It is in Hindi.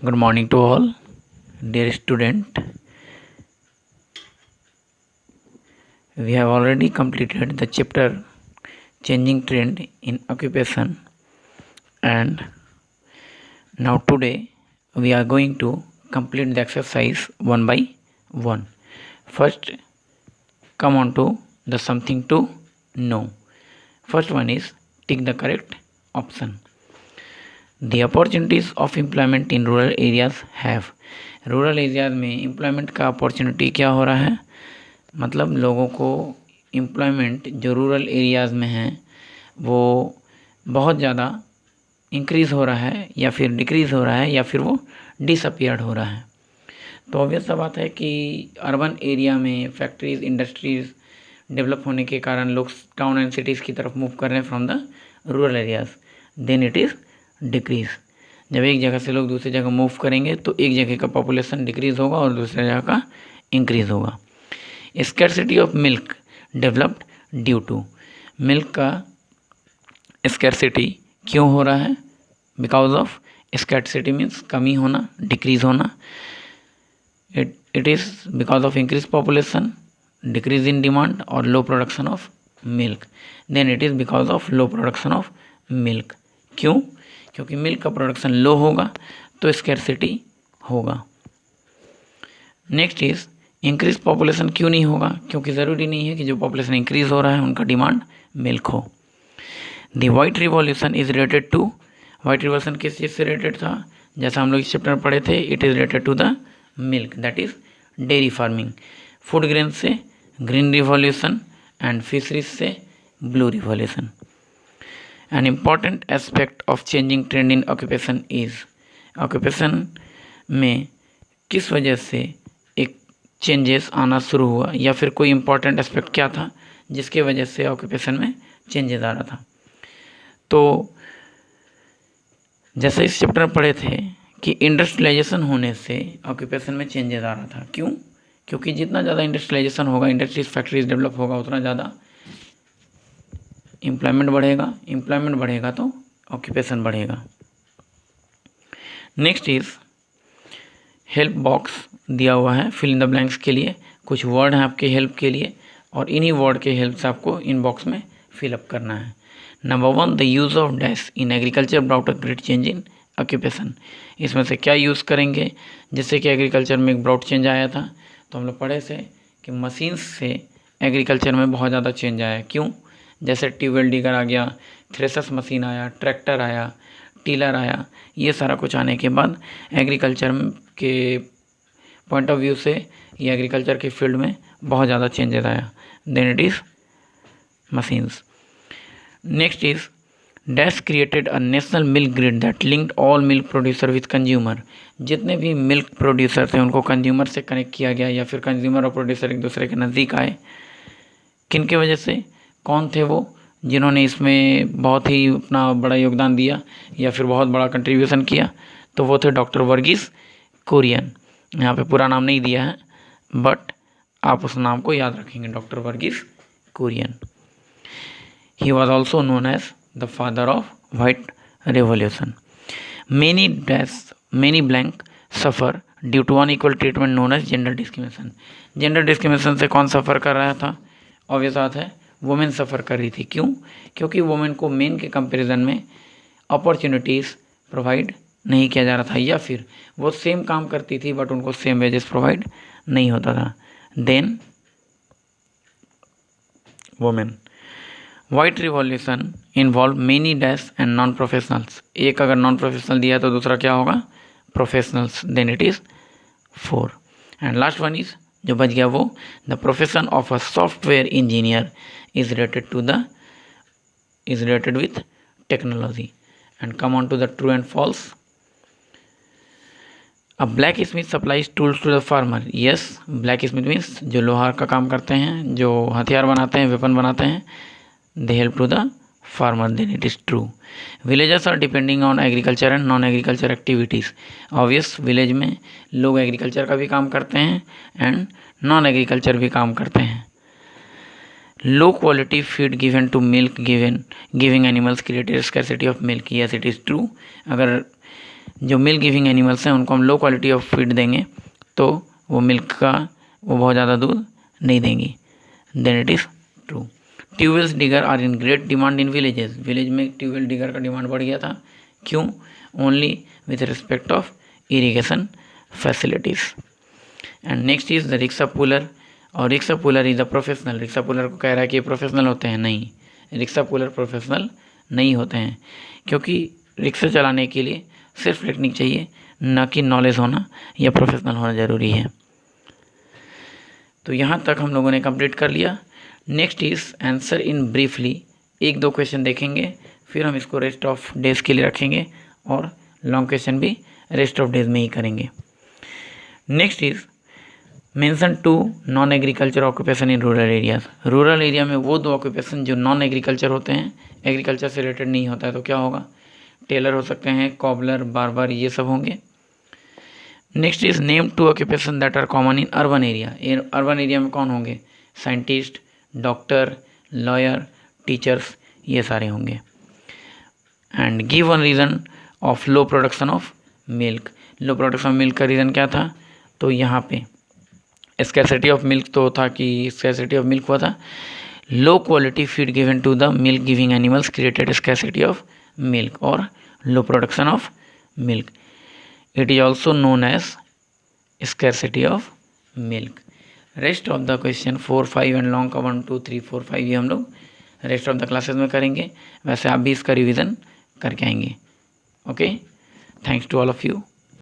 Good morning to all, dear student. We have already completed the chapter Changing Trend in Occupation, and now today we are going to complete the exercise one by one. First, come on to the something to know. First one is tick the correct option. The opportunities of employment in rural areas have. Rural areas में एम्प्लॉयमेंट का अपॉर्चुनिटी क्या हो रहा है, मतलब लोगों को एम्प्लॉयमेंट जो रूरल एरियाज़ में हैं वो बहुत ज़्यादा इंक्रीज़ हो रहा है या फिर डिक्रीज़ हो रहा है या फिर वो डिसअपियर्ड हो रहा है। तो ऑब्वियस सा बात है कि अर्बन एरिया में फैक्ट्रीज़ इंडस्ट्रीज़ डेवलप होने के कारण लोग टाउन एंड सिटीज़ की तरफ मूव कर रहे हैं from the rural areas, then it is decrease. जब एक जगह से लोग दूसरी जगह मूव करेंगे तो एक जगह का पॉपुलेशन डिक्रीज़ होगा और दूसरी जगह का इंक्रीज़ होगा। Scarcity of milk developed due to, milk का स्कैरसिटी क्यों हो रहा है, बिकॉज ऑफ स्कैरसिटी मीन्स कमी होना, डिक्रीज़ होना। It is because of increase population, decrease in demand और low production of milk. Then it is because of low production of milk. क्यों? क्योंकि मिल्क का प्रोडक्शन लो होगा तो स्कैरसिटी होगा। नेक्स्ट इज इंक्रीज पॉपुलेशन क्यों नहीं होगा, क्योंकि ज़रूरी नहीं है कि जो पॉपुलेशन इंक्रीज हो रहा है उनका डिमांड मिल्क हो। The white revolution is related to, white revolution किस चीज़ से रिलेटेड था, जैसा हम लोग इस चैप्टर में पढ़े थे, it is related to the milk, that is dairy farming. Food grain से ग्रीन रिवॉल्यूशन एंड फिशरीज से blue revolution. An important aspect of changing trend in occupation is, occupation में किस वजह से एक चेंजेस आना शुरू हुआ या फिर कोई इम्पॉर्टेंट एस्पेक्ट क्या था जिसके वजह से ऑक्यूपेशन में चेंजेस आ रहा था। तो जैसे इस चैप्टर में पढ़े थे कि इंडस्ट्रियलाइजेशन होने से ऑक्यूपेशन में चेंजेस आ रहा था। क्यों? क्योंकि जितना ज़्यादा इंडस्ट्रियलाइजेशन होगा, इंडस्ट्रीज फैक्ट्रीज डेवलप होगा, उतना ज़्यादा एम्प्लॉयमेंट बढ़ेगा, एम्प्लॉयमेंट बढ़ेगा तो ऑक्यूपेशन बढ़ेगा। नेक्स्ट इज हेल्प बॉक्स दिया हुआ है फिल इन द ब्लैंक्स के लिए, कुछ वर्ड हैं आपके हेल्प के लिए और इन्हीं वर्ड के हेल्प से आपको इन बॉक्स में फिलअप करना है। Number 1, the use of dash in agriculture brought a great change in occupation. इसमें से क्या यूज़ करेंगे जिससे कि एग्रीकल्चर में एक ब्रॉड चेंज आया था। तो हम लोग पढ़े थे कि मशीन्स से एग्रीकल्चर में बहुत ज़्यादा चेंज आया। क्यों? जैसे ट्यूबवेल डिगर आ गया, थ्रेसर्स मशीन आया, ट्रैक्टर आया, टीलर आया, ये सारा कुछ आने के बाद एग्रीकल्चर के पॉइंट ऑफ व्यू से ये एग्रीकल्चर के फील्ड में बहुत ज़्यादा चेंजेस आया। Then it is machines. Next is dash created a national milk grid that linked all milk producer with consumer. जितने भी मिल्क प्रोड्यूसर थे उनको कंज्यूमर से कनेक्ट किया गया या फिर कंज्यूमर और प्रोड्यूसर एक दूसरे के नज़दीक आए। किन के वजह से? कौन थे वो जिन्होंने इसमें बहुत ही अपना बड़ा योगदान दिया या फिर बहुत बड़ा कंट्रीब्यूशन किया? तो वो थे डॉक्टर वर्गीस कुरियन। यहाँ पे पूरा नाम नहीं दिया है बट आप उस नाम को याद रखेंगे, doctor Verghese Kurien. He was also known as the father of white revolution. Many blank suffer due to unequal treatment known as gender discrimination. Gender discrimination से कौन सफ़र कर रहा था? ऑब्वियस बात है वुमेन सफ़र कर रही थी। क्यों? क्योंकि वुमेन को मेन के कंपैरिजन में अपॉर्चुनिटीज़ प्रोवाइड नहीं किया जा रहा था या फिर वो सेम काम करती थी बट उनको सेम वेजेस प्रोवाइड नहीं होता था। Then women. White revolution involve many dash and non professionals. एक अगर नॉन प्रोफेशनल दिया तो दूसरा क्या होगा? Professionals. Then it is 4 and last one is जो बच गया वो the profession of a software engineer is related with technology and come on to the true and false. A blacksmith supplies tools to the farmer. Yes, blacksmith means जो लोहार का काम करते हैं, जो हथियार बनाते हैं, वेपन बनाते हैं, they help to the farmer. Then it is true. Villagers are depending on agriculture and non-agriculture activities. Obvious, village में लोग एग्रीकल्चर का भी काम करते हैं एंड नॉन एग्रीकल्चर भी काम करते हैं। Low quality feed given to milk giving animals created scarcity of milk. Yes, it is true. अगर जो मिल्क गिविंग एनिमल्स हैं उनको हम लो क्वालिटी ऑफ फीड देंगे तो वो बहुत ज़्यादा दूध नहीं देंगी, then it is true. Tubewells digger are in great demand in villages, village में ट्यूबवेल डिगर का डिमांड बढ़ गया था, क्यों? Only with respect of irrigation facilities. And next is the rickshaw puller, और rickshaw puller is a professional. Rickshaw puller को कह रहा है कि ये प्रोफेशनल होते हैं, नहीं, रिक्शा पुलर प्रोफेशनल नहीं होते हैं, क्योंकि रिक्शा चलाने के लिए सिर्फ टेक्निक चाहिए, ना कि नॉलेज होना या प्रोफेशनल होना ज़रूरी है। तो यहाँ तक हम लोगों ने कंप्लीट कर लिया। Next is answer in briefly, एक दो क्वेश्चन देखेंगे, फिर हम इसको रेस्ट ऑफ डेज के लिए रखेंगे और लॉन्ग क्वेश्चन भी रेस्ट ऑफ डेज में ही करेंगे। Next is mention 2 non agriculture occupation in rural areas. Rural area में वो 2 ऑक्यूपेशन जो नॉन एग्रीकल्चर होते हैं, एग्रीकल्चर से रिलेटेड नहीं होता है, तो क्या होगा? टेलर हो सकते हैं, कॉबलर, बार्बर, ये सब होंगे। Next is name 2 occupation that are common in urban area. Urban area में कौन होंगे? साइंटिस्ट, डॉक्टर, लॉयर, टीचर्स, ये सारे होंगे। And give one reason of low production of milk. Low production of milk का रीज़न क्या था? तो यहाँ पे स्कैरसिटी ऑफ मिल्क तो था कि स्कैरसिटी ऑफ मिल्क हुआ था, low quality feed given to the milk giving animals created scarcity of milk और low production of milk. It is also known as scarcity of milk. Rest of the question 4, 5 and long का 1, 2, 3, 4, 5 ये हम लोग रेस्ट ऑफ द क्लासेस में करेंगे। वैसे आप भी इसका रिविज़न करके आएंगे। Okay, thanks to all of you.